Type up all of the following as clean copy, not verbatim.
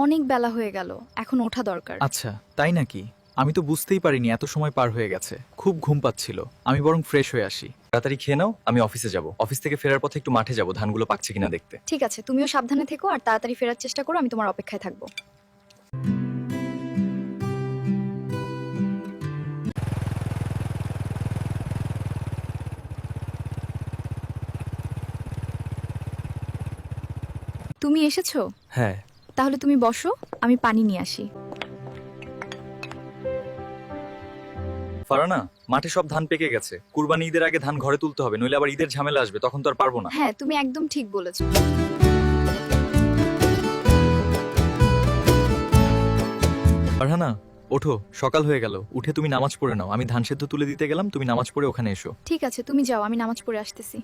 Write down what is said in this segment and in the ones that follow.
অনেক বেলা হয়ে গেল, এখন ওঠা দরকার। আচ্ছা, তাই নাকি? আমি তো বুঝতেই পারিনি এত সময় পার হয়ে গেছে। খুব ঘুম পাচ্ছিল। আমি বরং ফ্রেশ হয়ে আসি। তাড়াতাড়ি খেয়ে নাও, আমি অফিসে যাব। অফিস থেকে ফেরার পথে একটু মাঠে যাব, ধানগুলো পাকছে কিনা দেখতে। ঠিক আছে, তুমিও সাবধানে থেকো আর তাড়াতাড়ি ফেরার চেষ্টা করো, আমি তোমার অপেক্ষায় থাকবো। তুমি এসেছো? হ্যাঁ। তাহলে তুমি বসো, আমি পানি নিয়ে আসি। ফারানা, মাঠে সব ধান পেকে গেছে। কুরবানি ঈদের আগে ধান ঘরে তুলতে হবে, নইলে আবার ঈদের ঝামেলা আসবে, তখন তো আর পারবো না। হ্যাঁ, তুমি একদম ঠিক বলেছো। ফারহানা, ওঠো, সকাল হয়ে গেল। উঠে তুমি নামাজ পড়ে নাও। আমি ধান সেদ্ধ তুলে দিতে গেলাম, তুমি নামাজ পড়ে ওখানে এসো। ঠিক আছে, তুমি যাও, আমি নামাজ পড়ে আসতেছি।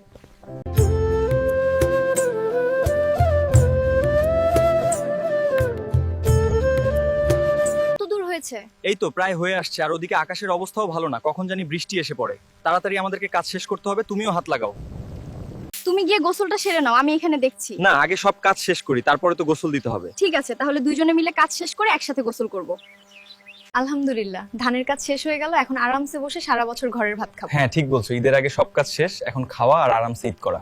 কত দূর হয়েছে? এই তো প্রায় হয়ে আসছে। আর ওদিকে আকাশের অবস্থাও ভালো না, কখন জানি বৃষ্টি এসে পড়ে। তাড়াতাড়ি আমাদেরকে কাজ শেষ করতে হবে, তুমিও হাত লাগাও। তুমি গিয়ে গোসলটা সেরে নাও, আমি এখানে দেখছি। না, আগে সব কাজ শেষ করি, তারপরে তো গোসল দিতে হবে। ঠিক আছে, তাহলে দুইজনে মিলে কাজ শেষ করে একসাথে গোসল করব। আলহামদুলিল্লাহ, ধানের কাজ শেষ হয়ে গেল, এখন আরামসে বসে সারা বছর ঘরের ভাত খাবো। হ্যাঁ, ঠিক বলছো। ঈদের আগে সব কাজ শেষ, এখন খাওয়া আর আরামসে ঈদ করা।